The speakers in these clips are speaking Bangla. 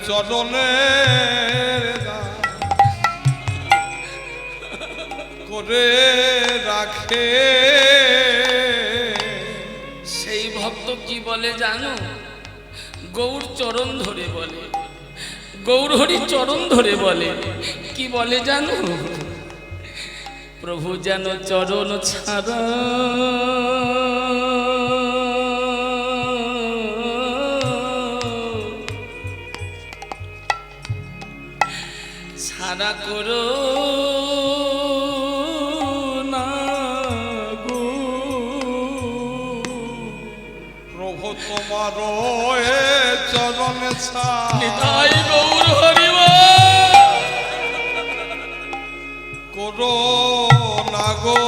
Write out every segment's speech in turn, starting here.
চরণের করে রাখে। সেই ভক্ত কি বলে জানো? গৌর চরণ ধরে বলে, গৌর হরি চরণ ধরে বলে, কি বলে জানো? প্রভু যেন চরণ ছাড়া ছাড়া করো না গো। প্রভু তোমার চরণে নিতাই গৌর হরি করো না গো।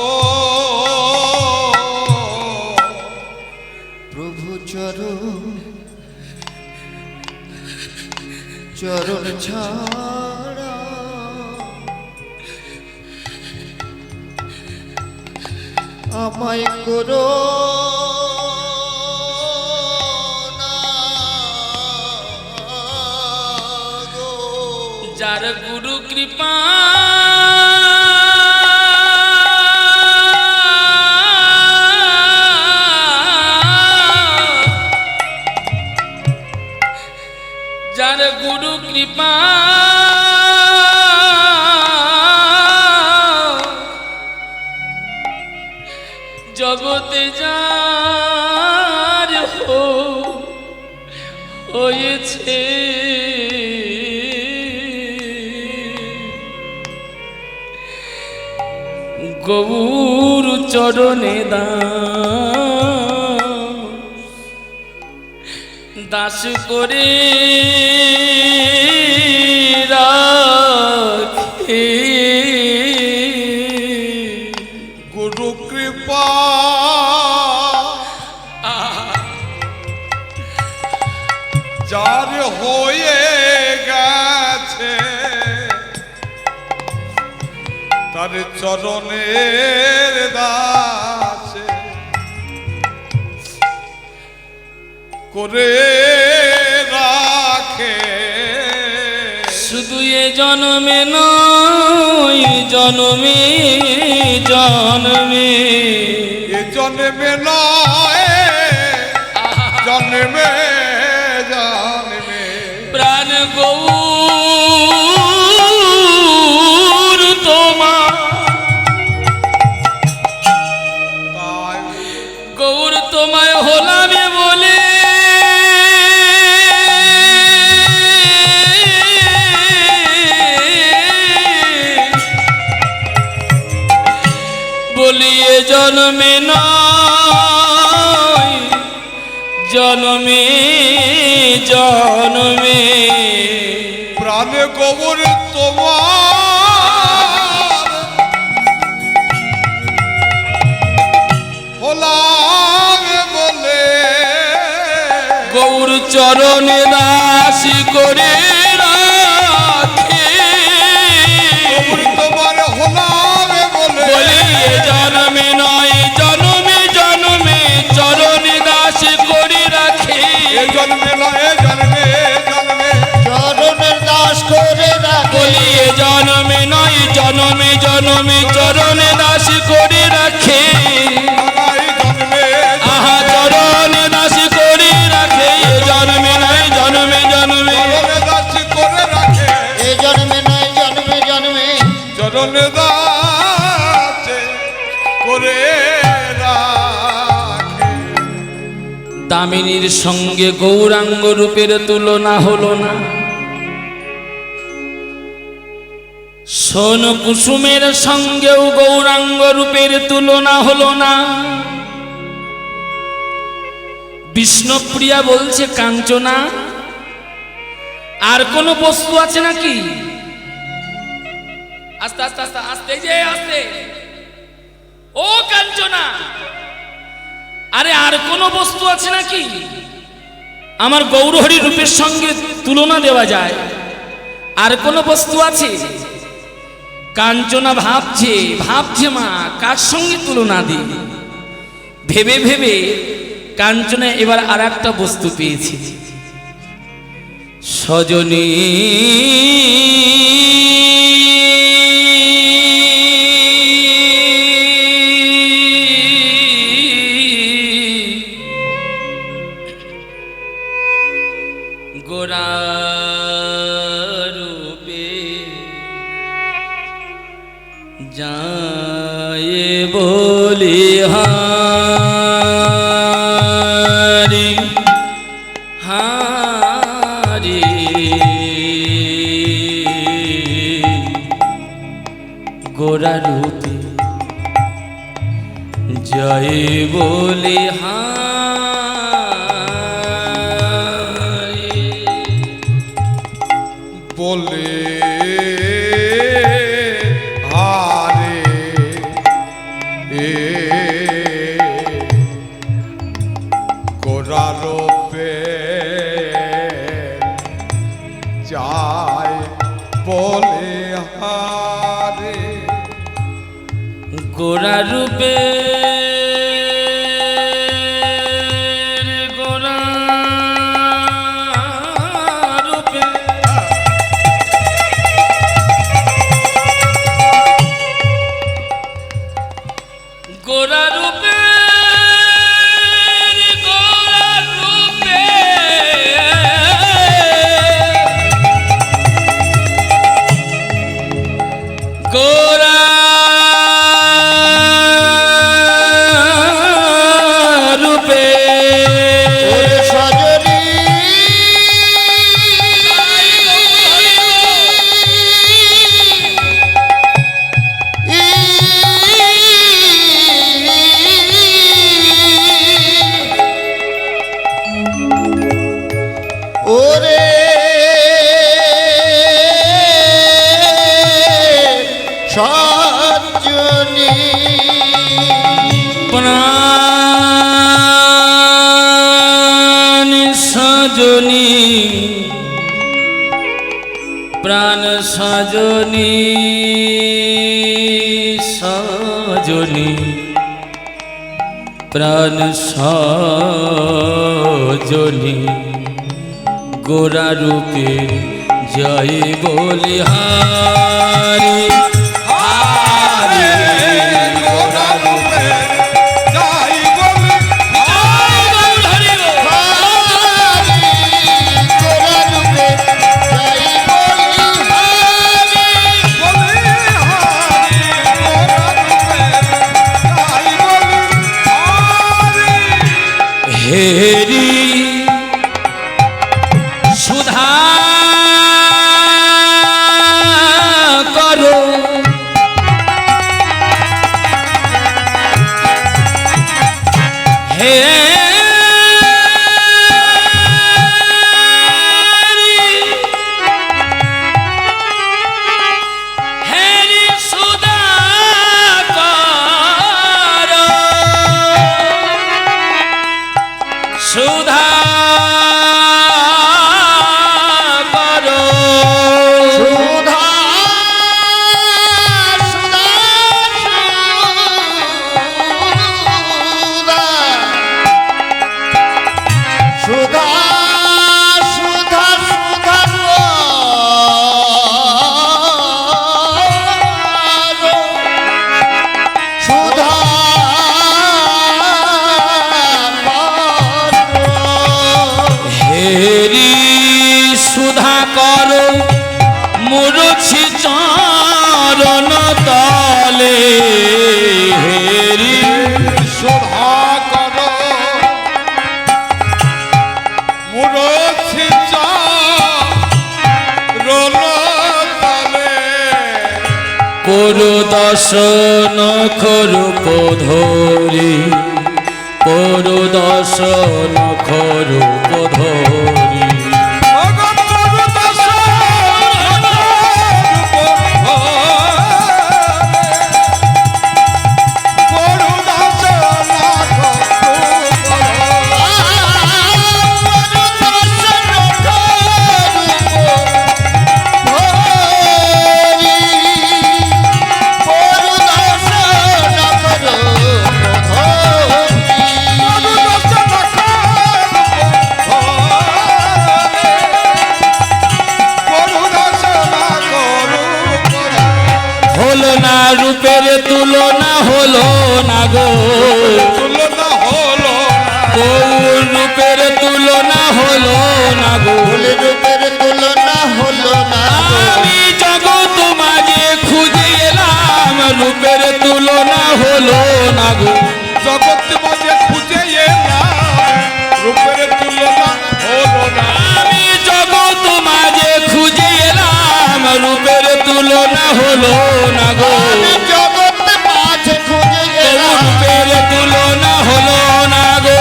প্রভু চরণ ছাড়া আমায় করো না গো। যার গুরু কৃপা যার গুরু কৃপা জগতে যার হয়েছে গৌর চরণে দাস করে রাখে। গুরু কৃপা যার হয়ে গেছে তার চরণের দাসে করে রাখে। শুধু এ জন্মে নয় জন্মে জন্মে, এ জন্মে নয় জন্মে জন্মে প্রাণ গৌর তোমার, গৌর তোমায় হলামে বলে বলিয়ে জন্মে নয় জন্মে জন্মে প্রাণ গৌর তোমার হলাম বলে গৌর চরণে দাসী করে রাখে। গৌর তোমার হলাম বলে বলিয়ে জন্মে নয় জন্মে জন্মে চরণে দাসী করে রাখে। এ জন্মে নয় জন্মে জন্মে চরণের দাস করে রাখে। বলিয়ে জন্মে নয় জন্মে জন্মে চরণে দাসী করে রাখে। নয় জন্মে আহা চরণে দাসী করে রাখে। এ জন্মে নয় জন্মে জন্মে চরণে দাসী করে রাখে। এ জন্মে নয় জন্মে জন্মে চরণে দাসে করে রাখে। দামিনীর সঙ্গে গৌরাঙ্গ রূপের তুলনা হলো না, সোন কুসুমের সঙ্গেও গৌরাঙ্গ রূপের তুলনা হলো না। বিষ্ণুপ্রিয়া বলছে কাঞ্চনা আর কোন বস্তু আছে নাকি? আস্তে আস্তে আস্তে আস্তে যে আস্তে ও কাঞ্চনা, আরে আর কোন বস্তু আছে নাকি আমার গৌরহরি রূপের সঙ্গে তুলনা দেওয়া যায়? আর কোন বস্তু আছে? কাঞ্চনা ভাবছে ভাবছে মা কার সঙ্গে তুলনা দিই। ভেবে ভেবে কাঞ্চনা এবার আর একটা বস্তু পেয়েছে। সজনী গোরা রূপে যায় বলি হারি হারি গোরা রূপে যায় বলি হারি বলে হারে এ গোরারূপে যায় বলে হারে গোরা রূপে গোরা রূপে গোরা রূপে গোরা রূপে গোরা রূপে ওরে সজনী ওরে সজনী প্রাণ সজনী প্রাণ সজনী সজনী প্রাণ সজনী গোরা রূপে জয় বলি হারি হারি গোরারূপে যাই বলে হারি গোরা রূপে যাই বলি হারি বলে হারি গোরারূপে যাই বলে হারি হেরি সুধা করো হেরি সুধা করো সুধা করো সুধা সুধা সুধা সুধা সুধা সুধা হেরি সুধা করো মুরছি চরণ তলে হেরি শোভা করো মুরছি রোল তলে করু দর্শন খরূপ ধরি করু দর্শন খরূপ ধরি Oh হলো না, রূপের তুলনা হলো না গো, তুলনা হলো না গৌর রূপের তুলনা হলো না গো। ফুল রূপের তুলনা হলো না গো। আমি জগৎ মাঝে খুঁজে এলাম, রূপের তুলনা হলো না গো। জগৎ মাঝে খুঁজে এলাম রূপের তুলনা হলো না আমি জগৎ মাঝে খুঁজে এলাম, রূপের তুলনা হলো না গো। আমি জগৎ মাঝে খুঁজে গেলাম, রূপের তুলনা হলো না গো,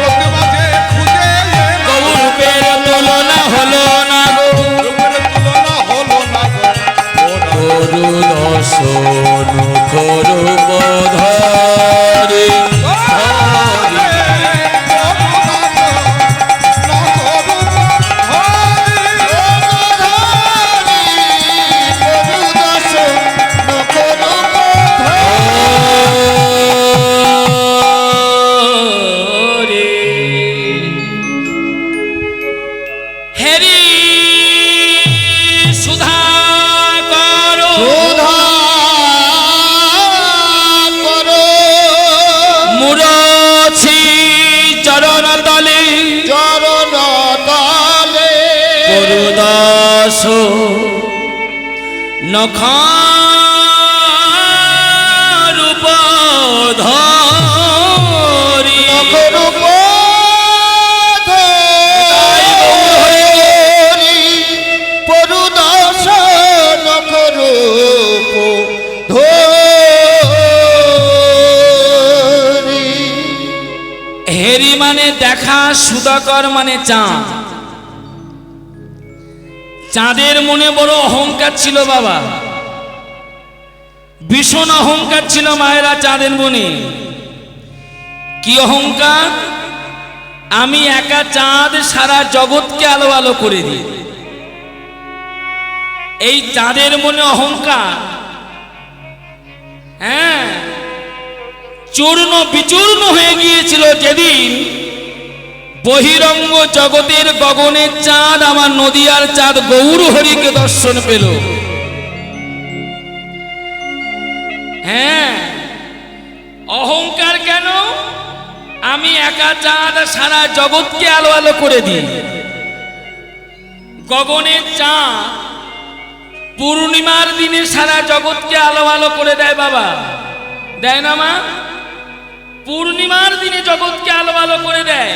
জগৎ মাঝে খুঁজে এলাম রূপের তুলনা হলো না গো। রূপের তুলনা হলো না গো করু দর্শন করু বোধরে করু দর্শন করু হেরি সুধা করো সুধা করো মুরছি চরণ তলে চরণ তলে করুদাস নখ রূপ ধরি করু করু দর্শন করু ধরি হেরি মানে দেখা, সুধাকর মানে চাঁদ। চাঁদের মনে বড় অহংকার ছিল বাবা, ভীষণ অহংকার ছিল মায়েরা চাঁদের মনে। কি অহংকার? আমি একা চাঁদ সারা জগৎকে আলো আলো করে দিই। এই চাঁদের মনে অহংকার, হ্যাঁ, চূর্ণ বিচূর্ণ হয়ে গিয়েছিল যেদিন বহিরঙ্গ জগতের গগনের চাঁদ আমার নদিয়ার চাঁদ গৌর হরিকে দর্শন পেল। হ্যাঁ, অহংকার কেন? আমি একা চাঁদ সারা জগৎকে আলো আলো করে দিই। গগনের চাঁদ পূর্ণিমার দিনে সারা জগৎকে আলো আলো করে দেয় বাবা, দেয় না মা? পূর্ণিমার দিনে জগৎকে আলো আলো করে দেয়,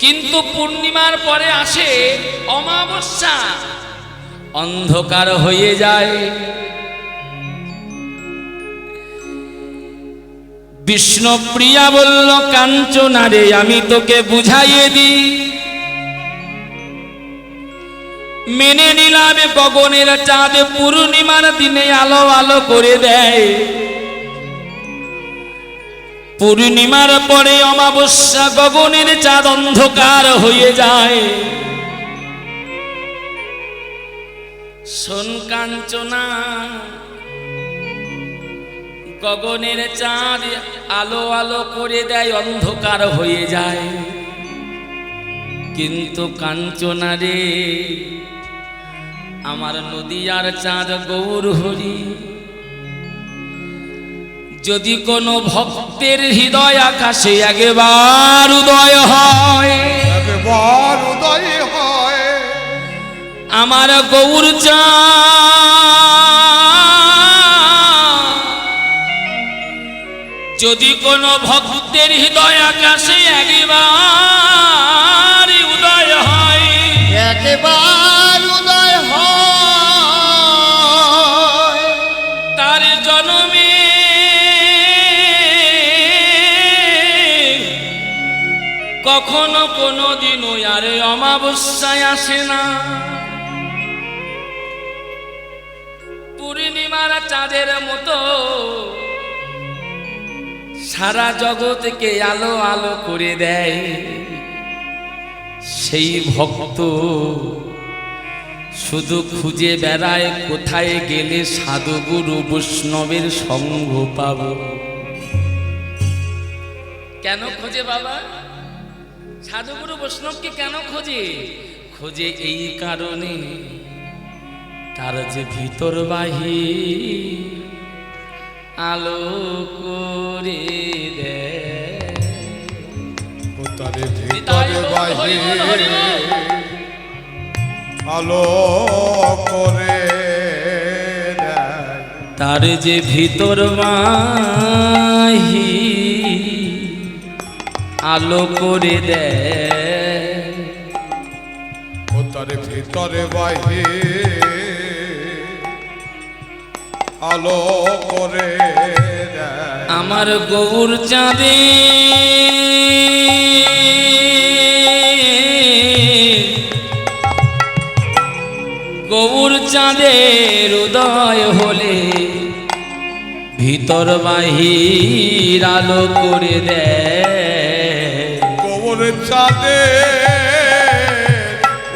কিন্তু পূর্ণিমার পরে আসে অমাবস্যা, অন্ধকার হয়ে যায়। বিষ্ণুপ্রিয়া বলল, কাঞ্চনা রে আমি তোকে বুঝাইয়ে দিই। মেনে নিলাম গগনের চাঁদ পূর্ণিমার দিনে আলো আলো করে দেয়, পূর্ণিমার পরে অমাবস্যা গগনের চাঁদ অন্ধকার হয়ে যায়। শোন কাঞ্চনা, গগনের চাঁদ আলো আলো করে দেয়, অন্ধকার হয়ে যায়, কিন্তু কাঞ্চনা রে আমার নদিয়ার চাঁদ গৌর হরি, যদি কোনো ভক্তের হৃদয় আকাশে একবার উদয় হয়, একবার উদয় হয় আমার গৌর চাঁদ, যদি কোনো ভক্তের হৃদয় আকাশে একবার উদয় হয়, একবার উদয় হয়, তার জন্মে কখনো কোনো দিনও আর অমাবস্যায় আসে না। পূর্ণিমার চাঁদের মতো সারা জগৎকে আলো আলো করে দেয়। সেই ভক্ত শুধু খুঁজে বেড়ায় কোথায় গেলে সাধুগুরু বৈষ্ণবের সঙ্গ পাব। কেন খোঁজে বাবা? সাধুগুরু বৈষ্ণবকে কেন খোঁজে? খোঁজে এই কারণে, তার যে ভিতর বাহির আলো করে দেয়। ও তারে ভিতরে বাহিরে আলো করে দেয়। তার যে ভিতর বাহির আলো করে দেয়। ও তারে ভিতরে বাহিরে আলো করে দেয়। আমার গৌর চাঁদে গৌর চাঁদের উদয় হলে ভিতর বাহির আলো করে দেয়। গৌর চাঁদে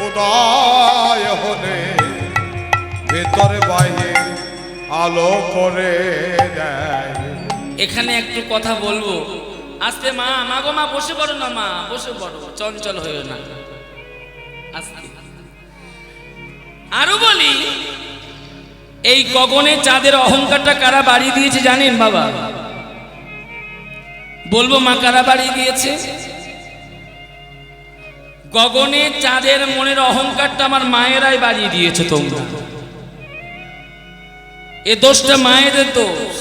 উদয় হলে ভিতরে বাহিরে আলো করে দেয়। এখানে একটু কথা বলবো। আস্তে মা, মা গো মা, বসে পড়ো না মা, বসে পড়ো, চঞ্চল হইও না, আস্তে। আরো বলি, এই গগনে চাঁদের অহংকারটা কারা বাড়িয়ে দিয়েছে জানেন বাবা? বলবো মা কারা বাড়িয়ে দিয়েছে? গগনে চাঁদের মনের অহংকারটা আমার মায়েরাই বাড়িয়ে দিয়েছে। তোমরা এ দোষটা মায়েদের দোষ।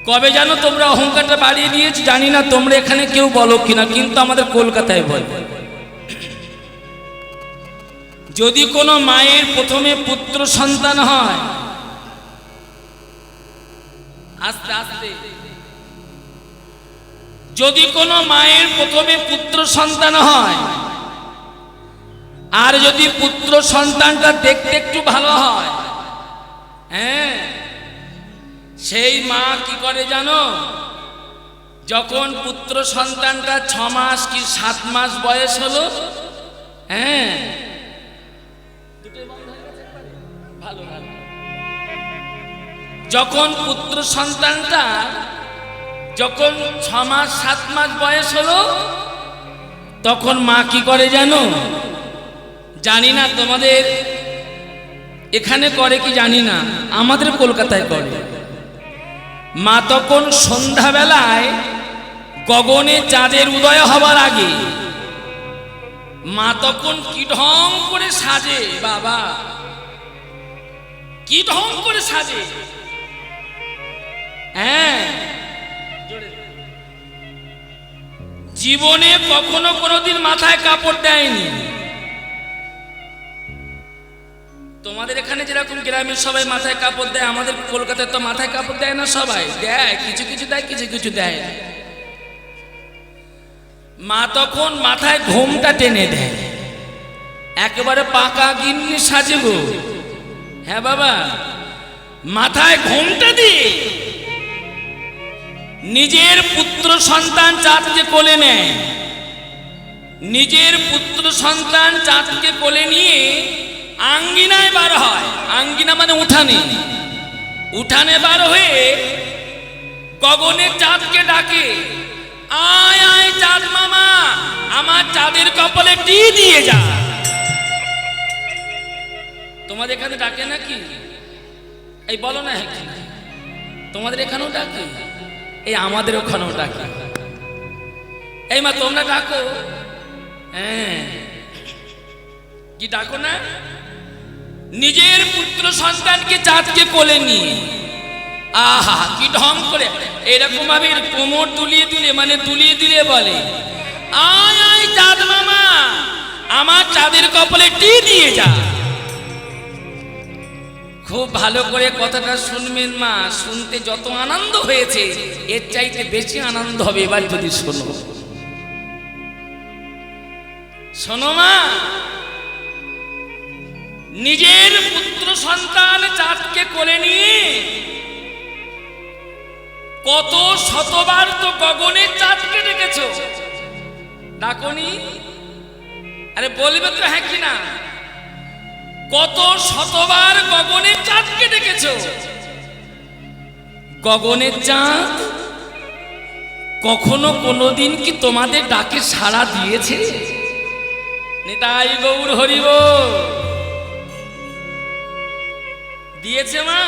কবে জানো তোমরা অহংকারটা বাড়িয়ে দিয়েছি জানি না, তোমরা এখানে কেউ বলো কিনা, কিন্তু আমাদের কলকাতায় বল, যদি কোনো মায়ের প্রথমে পুত্র সন্তান হয়, আস্তে আস্তে, যদি কোনো মায়ের প্রথমে পুত্র সন্তান হয়, আর যদি পুত্র সন্তানটা দেখতে একটু ভালো হয়, হ্যাঁ, সেই মা কি করে জানো? যখন পুত্র সন্তানটা 6 মাস কি 7 মাস বয়স হলো, হ্যাঁ, ভালো ভালো, যখন পুত্র সন্তানটা যখন 6 মাস 7 মাস বয়স হলো, তখন মা কি করে জানো? জানি না তোমাদের এখানে করে কি জানি না, আমাদের কলকাতায় করে। মা তখন সন্ধ্যাবেলায় গগনে চাঁদের উদয় হবার আগে মা তখন কি ঢং করে সাজে বাবা, কি ঢং করে সাজে, হ্যাঁ, জীবনে কখনো কোনোদিন মাথায় কাপড় দেয়নি। তোমাদের এখানে যেরকম গ্রামের সবাই মাথায় কাপড় দেয়, আমাদের কলকাতায় তো মাথায় কাপড় দেয় না, সবাই দেয়, কিছু কিছু দেয়, কিছু কিছু দেয়। মা তখন মাথায় ঘোমটা টেনে দেয়, একেবারে পাকা গিন্নি সাজব, হ্যাঁ বাবা, মাথায় ঘোমটা দিয়ে নিজের পুত্র সন্তান চাঁদকে কোলে নেয়, নিজের পুত্র সন্তান চাঁদকে কোলে নিয়ে আঙ্গিনায় বার হয়। আঙ্গিনা মানে উঠানে, উঠানে বার হয়ে গগনের চাঁদকে ডাকে, আয় আয় চাঁদ মামা, আমার চাঁদের কপালে টি দিয়ে যা। তোমাদের এখানে ডাকে নাকি? এই বলো না, হ্যাঁ, তোমাদের এখানেও ডাকে, এই আমাদের ওখানেও ডাকে। এই মা তোমরা ডাকো, হ্যাঁ, কি ডাকো না? নিজের পুত্র সন্তানকে চাঁদকে কোলে নিয়ে, আহা কি ঢং করে এরকম ভাবে কোমর তুলিয়ে তুলে, মানে তুলিয়ে তুলে বলে, আয় আয় চাঁদ মামা, আমার চাঁদের কপালে টি দিয়ে যা। খুব ভালো করে কথাটা শুনবেন মা, শুনতে যত আনন্দ হয়েছে এর চাইতে বেশি আনন্দ হবে এবার যদি শোনো। শোনো মা, নিজের পুত্র সন্তান চাঁদকে কোলে নিয়ে কত শতবার তো গগনের চাঁদকে ডেকেছো, ডাকনি? আরে বলবে তো হ্যাঁ কি না? কত শতবার গগনের চাঁদকে ডেকেছো, গগনের চাঁদ কখনো কোনোদিন কি তোমাদের ডাকে সাড়া দিয়েছে? নিতাই গৌর হরিব দিয়েছে মা।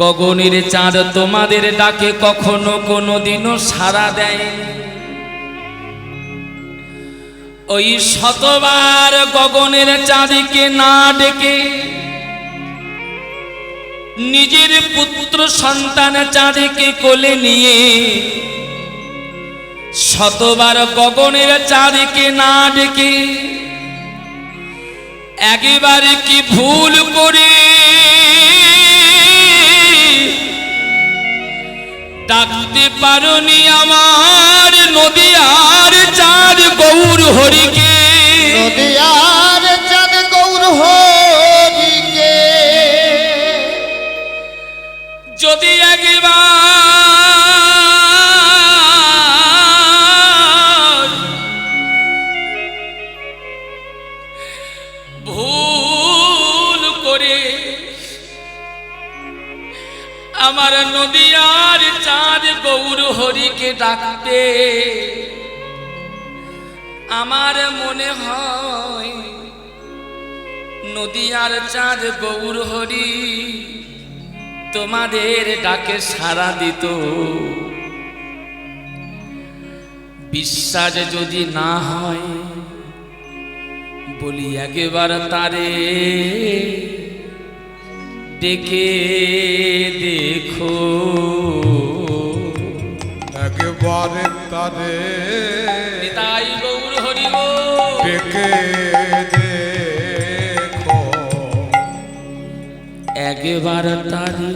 গগনের চাঁদ তোমাদের ডাকে কখনো কোনো দিনও সাড়া দেয়। ওই শতবার গগনের চাঁদকে না ডেকে নিজের পুত্র সন্তান চাঁদকে কোলে নিয়ে, শতবার গগনের চাঁদকে না ডেকে একেবারে কি ভুল করে ডাকতে পারোনি আমার নদিয়ার চাঁদ গৌর হরিকে? নদিয়ার চাঁদ গৌর হরিকে যদি একবার ভুল করে আমার নদিয়ার চাঁদ গৌর হরিকে ডাকতে, আমার মনে হয় নদিয়ার চাঁদ গৌর হরি তোমাদের ডাকে সাড়া দিত। বিশ্বাস যদি না হয় বলি একবার তারে ডেকে দেখো। একবারে তারে নিতাই গৌর হরি ডেকে দেখো, একবার তারে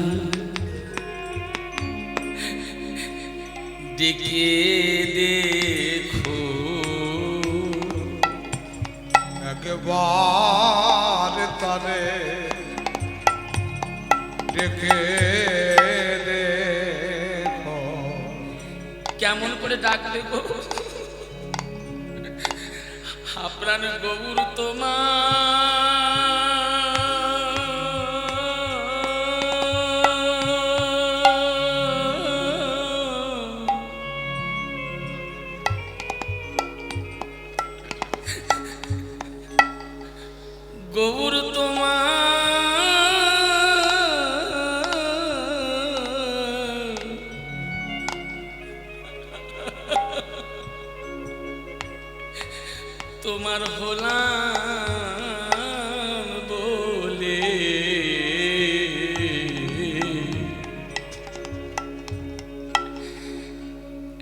ডেকে দেখো। একবারে তারে ডেকে দেখো। কেমন করে ডাকবে গো আপনার গৌর গৌর তোমার হলাম বলে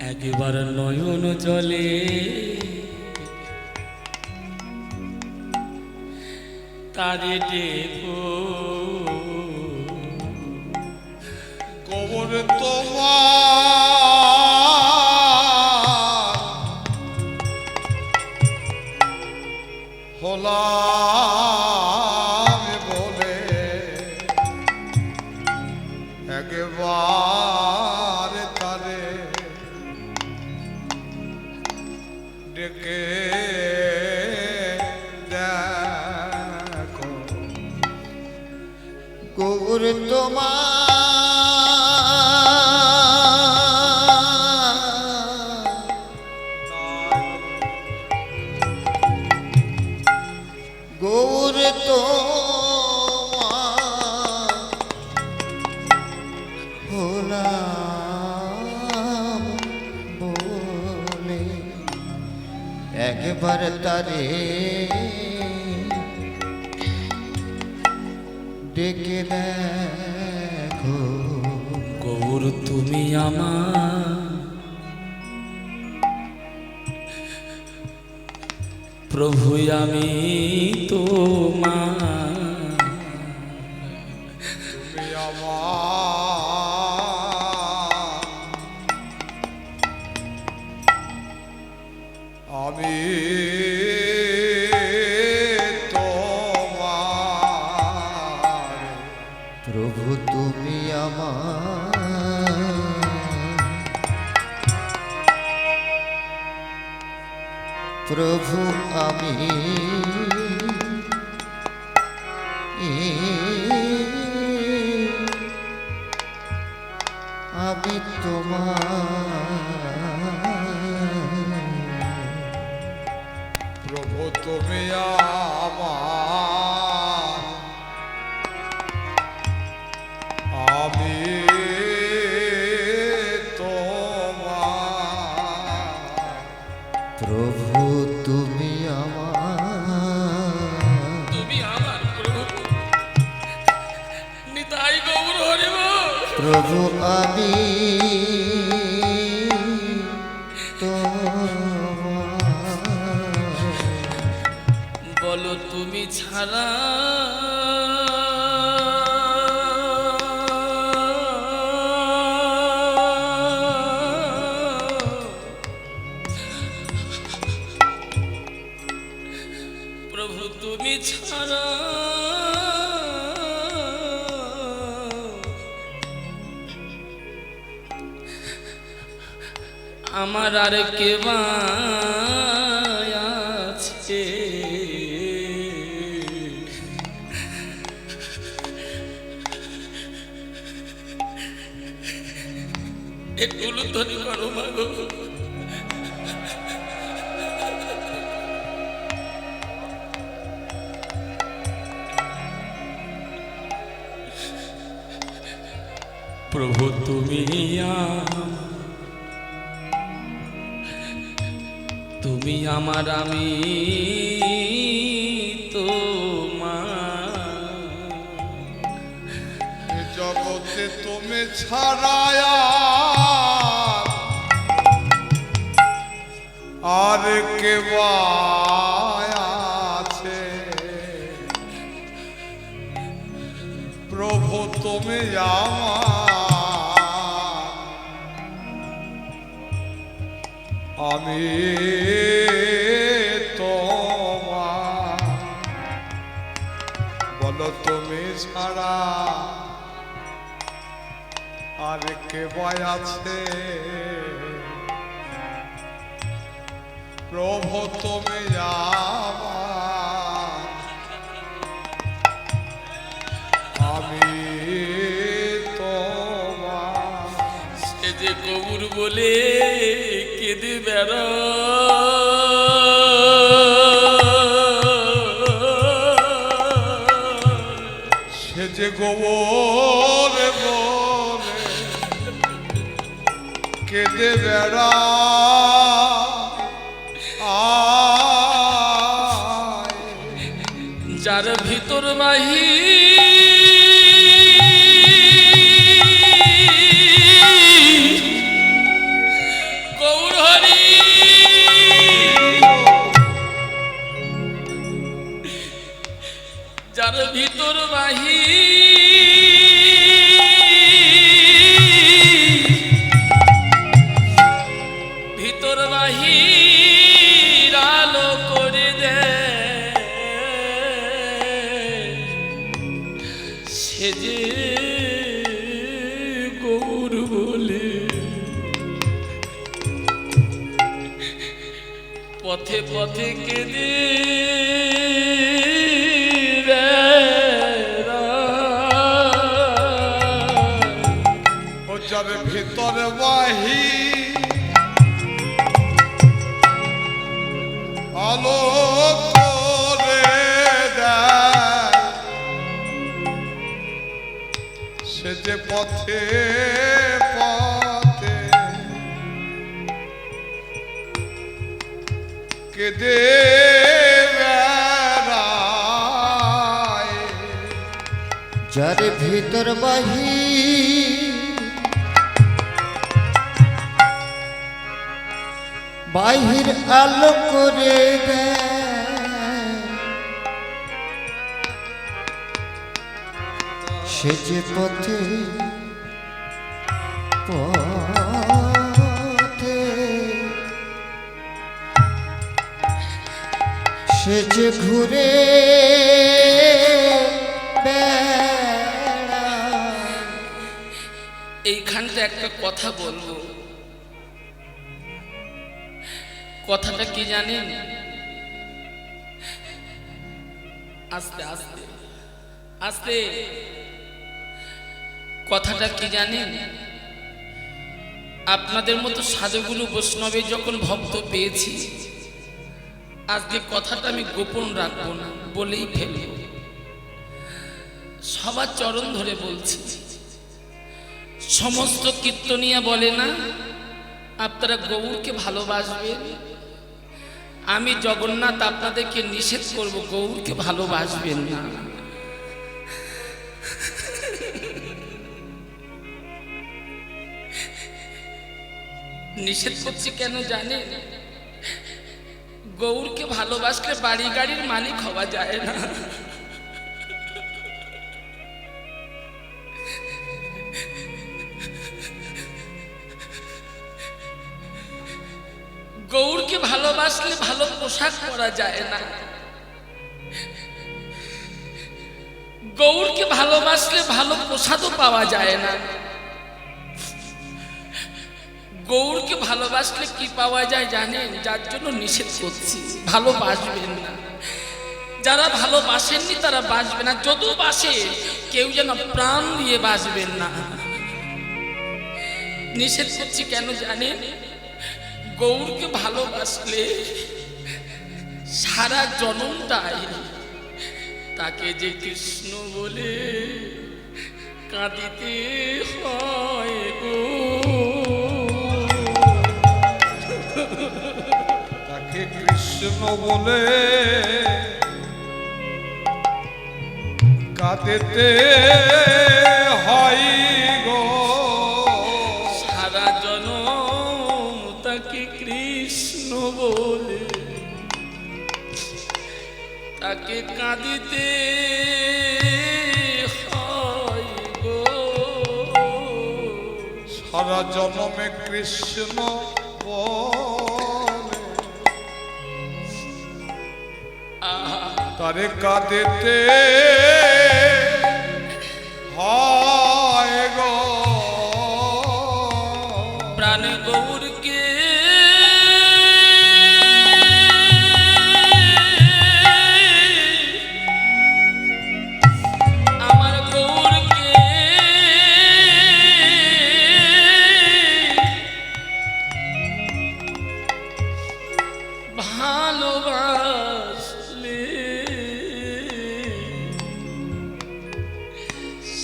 একবার নয়ন জলে তারে দেখো। গোবর তোমার হলাম বলে একবার তারে ডেকে দেখো। গৌর তোমার গৌর তোমার হলাম বলে একবার তারে ডেকে দেখো। গৌর তুমি আমার প্রভু আমি তোমার, তুমি আমার আমি তোমার। প্রভু তুমি আমার প্রভু আমি আমি তোমার প্রভু আমি তোমার বলো তুমি ছাড়া প্রভু তুমি ছাড়া আমার আর কে আছে একটু উলুধ্বনি করো মাগো প্রভু তুমি তুমি আমার আমি তোমার জগতে তুমি ছাড়ায় আর কে আছে প্রভু তুমি আমি তোমার বলো তুমি ছাড়া আর কে আছে প্রভু তুমি আমি তোমার সে যে কবুর বলে কেঁদে বেড়া সে যে গোবর বলে কেঁদে বেড়া যার ভিতর বাহি গৌর হরি যার ভিতর বাহি ভিতর বাহির আলো করে দেয় সে যে গৌর বলে পথে পথে কেঁদে ও যার ভিতরে বাহি আলো করে দেয় সে যে পথে পথে কেঁদে বেড়ায় যার ভিতর বাহি বাহির আলো করে দেয় সে যে পথে পথে সে যে ঘুরে বেড়ায়। এইখানটা একটা কথা বলবো কথাটা কি জানেন আস্তে আস্তে আস্তে কথাটা কি জানেন আপনাদের মতো সাধুগুরু বৈষ্ণবে যখন ভক্ত পেয়েছি আজকে কথাটা আমি গোপন রাখবো না বলেই ফেলব সবার চরণ ধরে বলছি সমস্ত কীর্তনিয়া বলে না আপনারা গৌরকে ভালোবাসবেন আমি জগন্নাথ আপনাদেরকে নিষেধ করব গৌরকে ভালোবাসবেন না নিষেধ করছি কেন জানেন? গৌরকে ভালোবাসলে বাড়ি গাড়ির মালিক হওয়া যায় না। গৌরকে ভালোবাসলে ভালো পোশাক পরা যায় না। গৌরকে ভালোবাসলে ভালো প্রসাদও পাওয়া যায় না। গৌরকে ভালোবাসলে কি পাওয়া যায় জানেন? যার জন্য নিষেধ করছি, ভালোবাসবেন না। যারা ভালোবাসেননি তারা বাসবে না, যদিও বাসে কেউ যেন প্রাণ দিয়ে বাসবেন না। নিষেধ করছি কেন জানেন? গৌরকে ভালোবাসলে সারা জনমটাই তাকে যে কৃষ্ণ বলে কাঁদিতে হয় গো। তাকে কৃষ্ণ বলে কাঁদিতে হয় গো। সারা জনম তাকে কৃষ্ণ বলে তাকে কাঁদিতে হয় গো। সারা জনমে কৃষ্ণ বলে তারে কাঁদিতে হয় গো। প্রাণ গৌরকে আমার গৌরকে ভালোবাসলে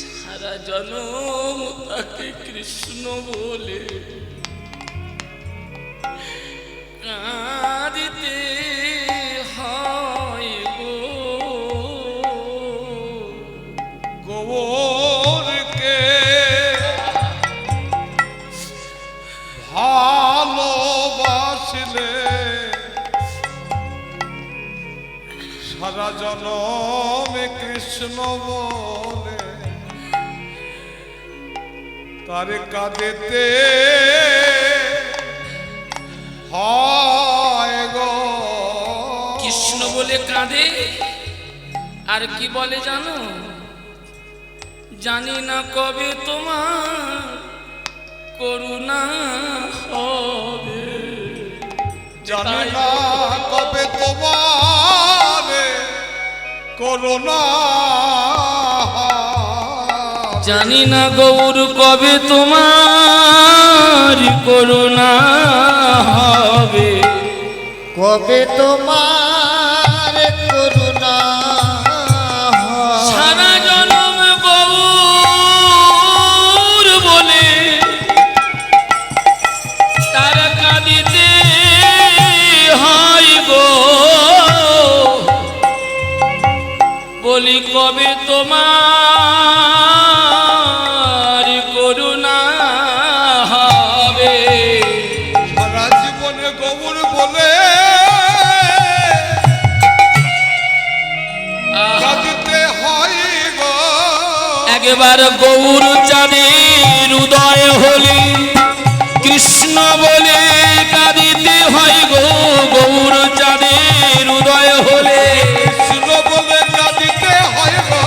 সারা জনম তাকে কৃষ্ণ বলে কাঁদিতে হয় গো। গোবরকে ভালোবাসলে সারা জনমে কৃষ্ণ বলে তারে কাঁদিতে হয় গো। কৃষ্ণ বলে কাঁদে আর কি বলে জানো? জানি না কবে তোমার করুণা হবে, জানি না কবে তোমার করুণা জানি না গৌর কবে তোমার করুণা হবে। কবে তোমার করুণা হয়? সারা জনম গৌর বলে তার কাঁদিতে হয় গো। বলি কবে তোমার করুণা হবে। সারা জীবনে গৌর বলে কাঁদিতে হয় গো। একবার গৌর চাঁদের উদয় হলে কৃষ্ণ বলে কাঁদিতে হয় গো। গৌর চাঁদের উদয় হলে কৃষ্ণ বলে কাঁদিতে হয় গো।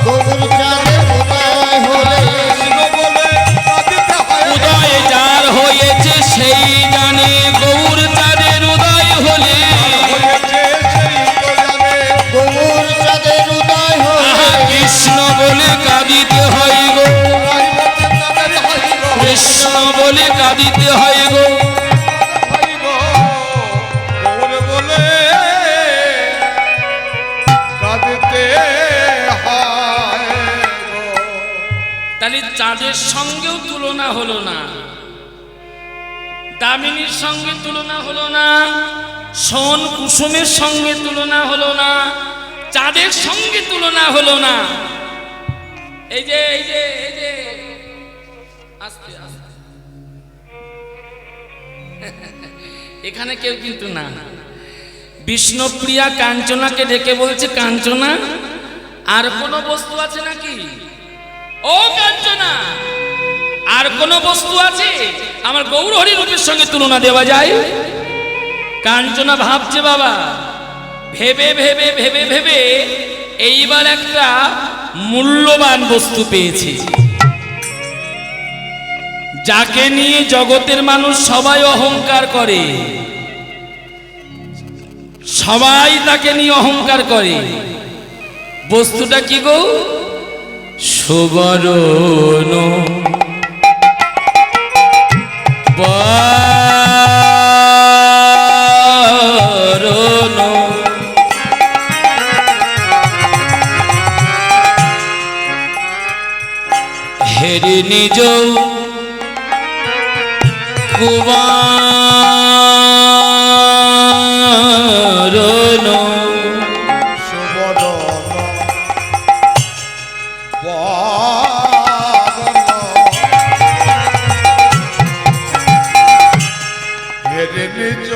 গৌর চাঁদের উদয় হলে কৃষ্ণ বলে কাঁদিতে হয় গো। উদয় যার হয়েছে সেই জানে। গৌর চাঁদের উদয় হলে হয়েছে সেই তো জানে। গৌর চাঁদের উদয় হলে কৃষ্ণ বলে কাঁদিতে হয় গো। রাইবতে তাদের হয় গো। কৃষ্ণ বলে কাঁদিতে হয় গো। হয় গো। গৌর বলে কাঁদিতে হয় গো। তাহলে চাঁদের সঙ্গেও তুলনা হলো না, দামিনীর সঙ্গে তুলনা হলো না, সোন কুসুমের সঙ্গে তুলনা হলো না, চাঁদের সঙ্গে তুলনা হলো না। এই যে আস্তে আস্তে এখানে কেউ কিন্তু না। বিষ্ণুপ্রিয়া কাঞ্চনাকে ডেকে বলছে, কাঞ্চনা আর কোনো বস্তু আছে নাকি? ও কাঞ্চনা, আর কোনো বস্তু আছে আমার গৌরহরি রূপের সঙ্গে তুলনা দেওয়া যায়? কাঞ্চনা ভাবছে বাবা, ভেবে ভেবে ভেবে ভেবে এইবার একটা মূল্যবান বস্তু পেয়েছে, যাকে নিয়ে জগতের মানুষ সবাই অহংকার করে, সবাই তাকে নিয়ে অহংকার করে। বস্তুটা কি গো? সুবর্ণ বরণ হেরি নিজ কুমারণ সুবর্ণ হেরে নিজ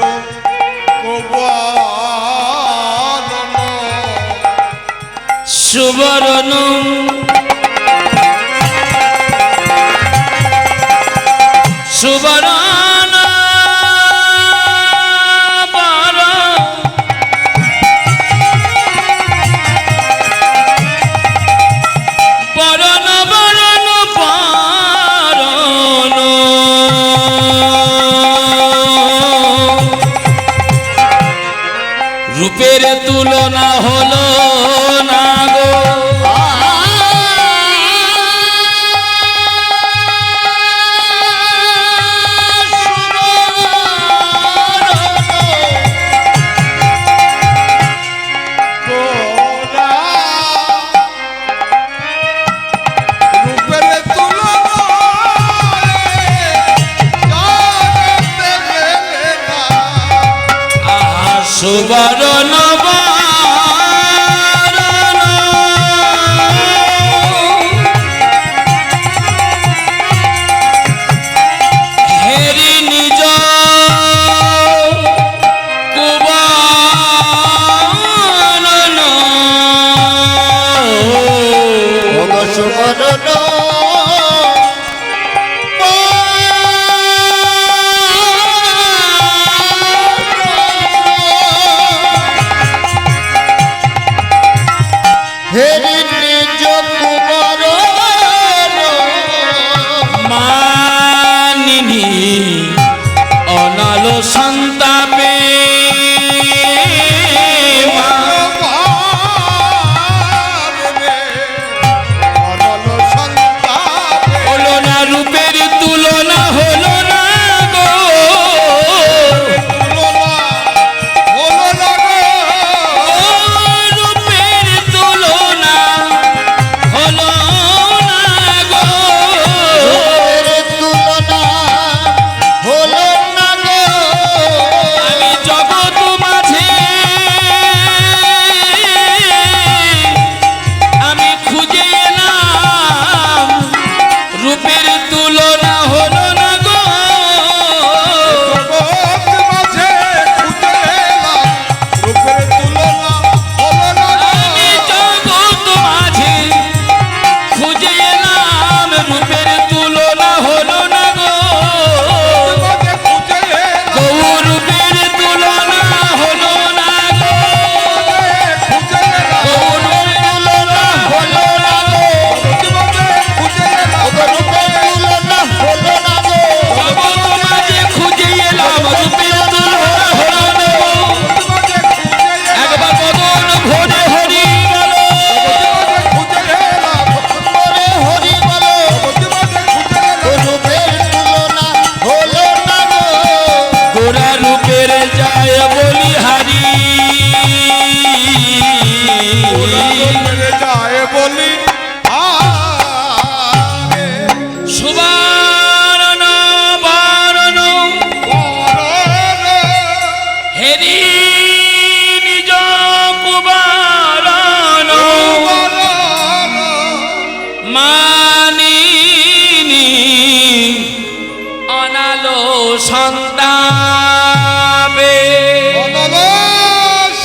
কুমারণ সুবর্ণ সুবর্ণ বরণ বরণ বরণ রূপের তুলনা হলো না গো। সুবর্ণ বরণ হেরি নিজ কুমারণ সুবর্ণ হেরি নিজ কুমারণ মানিনি অনালো সন্তাপে হলো না রূপের তুলনা হলো না গো। রূপের তুলনা হলো না গো। তুলনা হলো না গো। আমি জগৎ মাঝে আমি খুঁজে এলাম, রূপের তুলনা হলো না গো। আমি জগৎ মাঝে খুঁজে এলাম, রূপের তুলনা হলো না গো। গৌরূপের তুলনা হলো না গো। গৌরূপের তুলনা হলো না গো। রূপের তুলনা হলো না গো। জগৎ মাঝে খুঁজে এলাম, রূপের তুলনা হলো না গো। একবার বদন ভরে হরি বলো, ওরে হরি বলো। রূপের তুলনা হলো না গো। গোরা রূপের যায় বলি হারি। বলি সুবর্ণ বরণ হেরি নিজ কুমারণ মানিনি অনালো সন্তান সন্তাপে অনল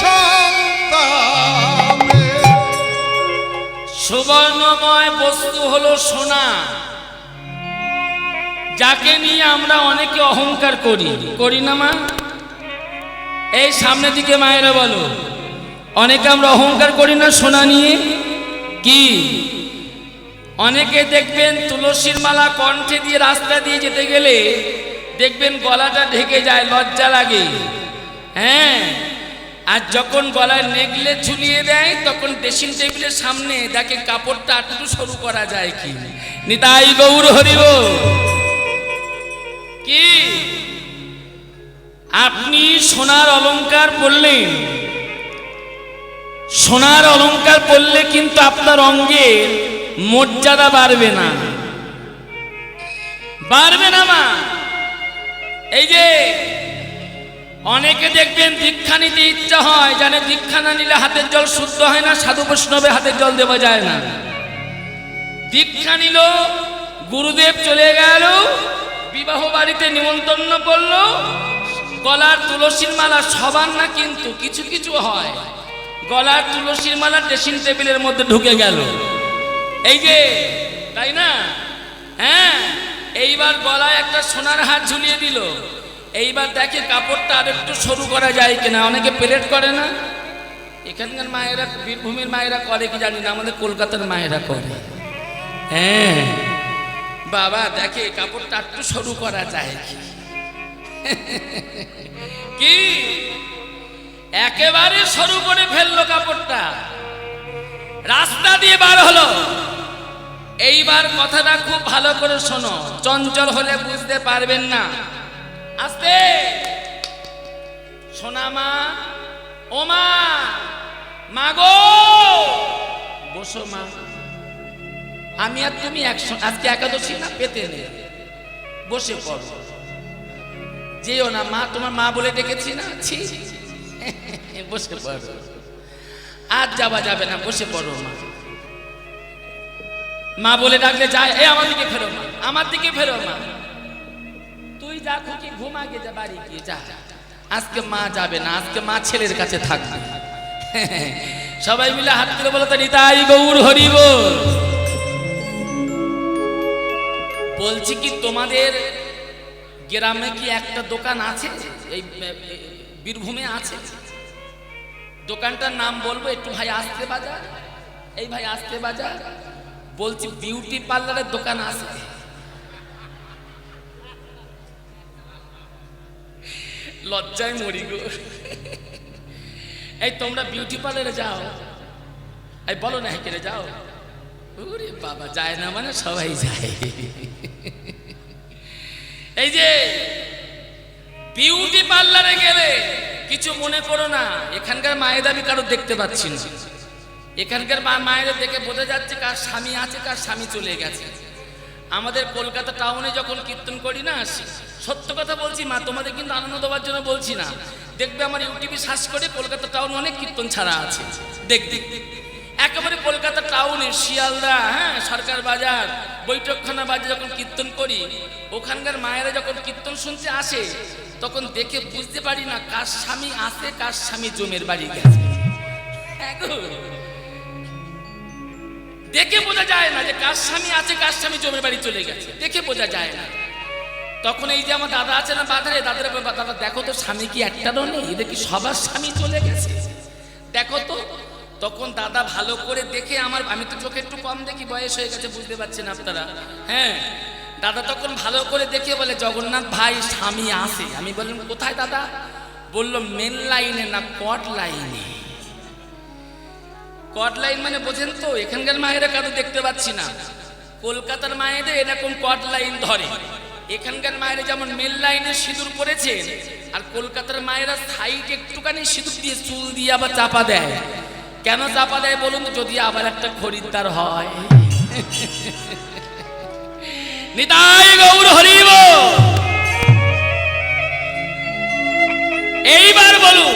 সন্তাপে সুবর্ণময় বস্তু হলো সোনা, যাকে নিয়ে আমরা অনেকে অহংকার করি না মা? এই সামনের দিকে মায়েরা বলো, অনেকে আমরা অহংকার করি না সোনা নিয়ে? কি অনেকে দেখবেন তুলসীর মালা কণ্ঠে দিয়ে রাস্তা দিয়ে যেতে গেলে দেখবেন গলাটা ঢেকে যায়, লজ্জা লাগে। হ্যাঁ, আর যখন গলায় নেকলেস ঝুলিয়ে দেয় তখন ড্রেসিং টেবিলের সামনে দেখে কাপড়টা একটু সরু করা যায় কি। নিতাই গৌর হরিব। কি আপনি সোনার অলংকার পরলেন, সোনার অলংকার পরলে কিন্তু আপনার অঙ্গে মর্যাদা বাড়বে না, বাড়বে না মা। এই যে অনেকে দেখবেন দীক্ষা নিতে ইচ্ছা হয়, জানে দীক্ষা না নিলে হাতের জল শুদ্ধ হয় না, সাধু বৈষ্ণবে হাতের জল দেওয়া যায় না। দীক্ষা নিল, গুরুদেব চলে গেল, বিবাহ বাড়িতে নিমন্ত্রণ করলো, গলার তুলসীর মালা সবার না কিন্তু কিছু কিছু হয়, গলার তুলসীর মালা ড্রেসিং টেবিলের মধ্যে ঢুকে গেল। এই যে তাই না? হ্যাঁ, এইবার গলায় একটা সোনার হার ঝুলিয়ে দিল, এইবার দেখে কাপড়টা আর একটু সরু করা যায় কিনা। অনেকে প্লেট করে না, এখানকার মায়েরা, বীরভূমির মায়েরা করে কি জানি না, আমাদের কলকাতার মায়েরা করে। হ্যাঁ বাবা, দেখে কাপড়টা একটু সরু করা যায় কি, একেবারে সরু করে ফেললো কাপড়টা, রাস্তা দিয়ে বার হলো। এইবার কথাটা খুব ভালো করে শোনো, চঞ্চল হলে বুঝতে পারবেন না। আস্তে, সোনা মা, ও মা, মা গো, বসো মা। আমি আর তুমি আজকে একাদশী না, পেতে নে, বসে পড়ো। যেও না মা, তোমার মা বলে ডেকেছি না, ছি, বসে পড়ো। আর যাওয়া যাবে না, বসে পড়ো মা। মা বলে ডাকলে যায়, এ আমার দিকে ফেরো মা, আমার দিকে ফেরো মা। তুই যা খুঁকি ঘুমা গে, যা বাড়ি গিয়ে যা। আজকে মা যাবে না, আজকে মা ছেলের কাছে থাকবে। সবাই মিলে হাত তুলে বলো তো নিতাই গৌর হরিব। বলছি কি, তোমাদের গ্রামে কি একটা দোকান আছে? এই বীরভূমে আছে। দোকানটার নাম বলবো একটু, ভাই আসতে বাজার, এই ভাই আসতে বাজার। বলছি বিউটি পার্লারের দোকান আছে? লজ্জায় মরি গো। এই তোমরা বিউটি পার্লারে যাও? এই বলো না, হেঁকে যাও? ওরে বাবা, যায় না মানে সবাই যায়। এই যে বিউটি পার্লারে গেলে কিছু মনে করো না, এখানকার মায়ের আমি কারো দেখতে পাচ্ছি না। এখানকার মায়েদের দেখে বোঝা যাচ্ছে কার স্বামী আছে, কার স্বামী চলে গেছে। আমাদের কলকাতা টাউনে যখন কীর্তন করি না, সত্য কথা বলছি মা, তোমাদের কিন্তু আনন্দ দেওয়ার জন্য বলছি না। দেখবে আমার ইউটিউবে সার্চ করে কলকাতা টাউনে অনেক কীর্তন ছাড়া আছে, দেখবে একেবারে কলকাতা টাউনে শিয়ালদা, হ্যাঁ, সরকার বাজার, বৈঠকখানা বাজার যখন কীর্তন করি, ওখানকার মায়েরা যখন কীর্তন শুনতে আসে তখন দেখে বুঝতে পারি না কার স্বামী আছে, কার স্বামী জমের বাড়ি গেছে। দেখে বোঝা যায় না যে কার স্বামী আছে, কার স্বামী জমের বাড়ি চলে গেছে, দেখে বোঝা যায় না। তখন এই যে আমার দাদা আছে না বাজারে, দাদা দেখো তো স্বামী কি একটারও নেই, এদের কি সবার স্বামী চলে গেছে, দেখো তো। তখন দাদা ভালো করে দেখে, আমি তো চোখে একটু কম দেখি, বয়স হয়ে গেছে, বুঝতে পারছেন আপনারা। হ্যাঁ, দাদা তখন ভালো করে দেখে বলে, জগন্নাথ ভাই স্বামী আছে। আমি বললাম কোথায় দাদা? বললো মেন লাইনে না, কট লাইনে। কট লাইন মানে বোঝেন তো, এখানকার মায়েরা কারো দেখতে পাচ্ছি না। কলকাতার মায়েদের এরকম কট লাইন ধরে। এখানকার মায়েরা যেমন মেন লাইনে সিঁদুর পরেছে, আর কলকাতার মায়েরা সাইড একটুখানি সিঁদুর দিয়ে চুল দিয়ে আবার চাপা দেয়। কেন চাপা দেয় বলুন তো? যদি আবার একটা খরিদ্দার হয়। নিতাই গৌর হরিব। এইবার বলুন,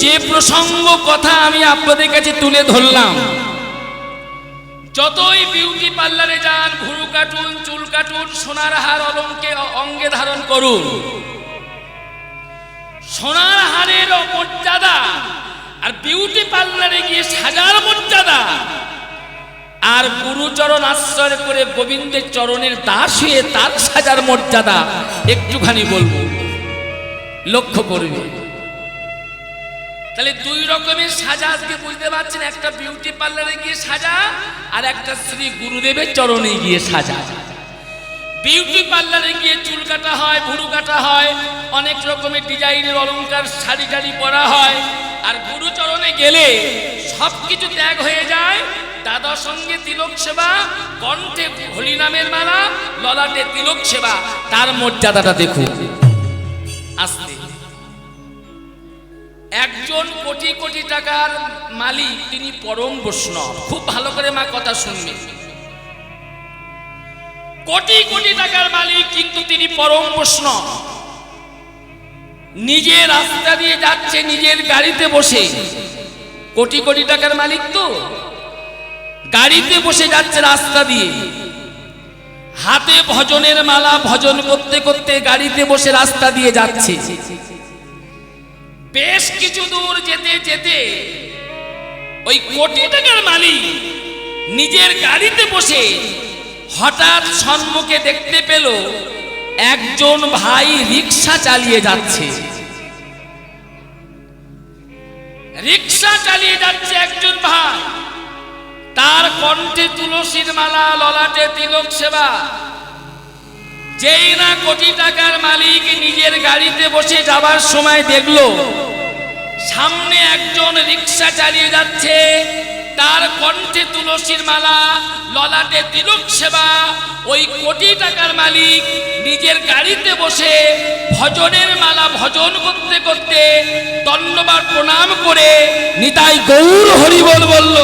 যে প্রসঙ্গ কথা আমি আপনাদের কাছে তুলে ধরলাম, যতই বিউটি পার্লারে যান, ভুরু কাটুন, চুল কাটুন, সোনার হার অলঙ্কে অঙ্গে ধারণ করুন, সোনার হারের মর্যাদা আর বিউটি পার্লারে গিয়ে সাজার মর্যাদা, আর গুরুচরণ আশ্রয় করে গোবিন্দের চরণের দাস হয়ে তার সাজার মর্যাদা একটুখানি বলবো, লক্ষ্য করবে। তাহলে দুই রকমের সাজা আজকে বুঝতে পারছেন, একটা বিউটি পার্লারে গিয়ে সাজা আর একটা শ্রী গুরুদেবের চরণে গিয়ে সাজা। বিউটি পার্লারে গিয়ে চুল কাটা হয়, ভুরু কাটা হয়, অনেক রকমের ডিজাইনের অলংকার শাড়ি টাড়ি পরা হয়, আর গুরুচরণে গেলে সবকিছু ত্যাগ হয়ে যায়। দাদার সঙ্গে তিলক সেবা, কণ্ঠে হরি নামের মালা, ললাটে তিলক সেবা, তার মর্যাদাটা দেখুন। আসতে একজন কোটি কোটি টাকার মালিক, তিনি পরম বৈষ্ণব। খুব ভালো করে মা কথা শুনবে। কোটি কোটি টাকার মালিক, কিন্তু তিনি পরম বৈষ্ণব। নিজের রাস্তা দিয়ে যাচ্ছে নিজের গাড়িতে বসে। কোটি কোটি টাকার মালিক তো গাড়িতে বসে যাচ্ছে রাস্তা দিয়ে, হাতে ভজনের মালা, ভজন করতে করতে গাড়িতে বসে রাস্তা দিয়ে যাচ্ছে। বেশ কিছু দূর যেতে যেতে ওই কোটি টাকার মালিক নিজের গাড়িতে বসে হঠাৎ সম্মুখে দেখতে পেল একজন ভাই রিক্সা চালিয়ে যাচ্ছে। রিক্সা চালিয়ে যাচ্ছে একজন ভাই, তার কণ্ঠে তুলসীর মালা, ললাটে তিলক সেবা। যেই না কোটি টাকার মালিক নিজের গাড়িতে বসে যাবার সময় দেখলো সামনে একজন রিক্সা চালিয়ে যাচ্ছে, তার কণ্ঠে তুলসীর মালা, ললাটে তিলক সেবা। ওই কোটি টাকার মালিক নিজের গাড়িতে বসে ভজনের মালা ভজন করতে করতে দণ্ডবাদ প্রণাম করে নিতাই গৌর হরি বল বলল।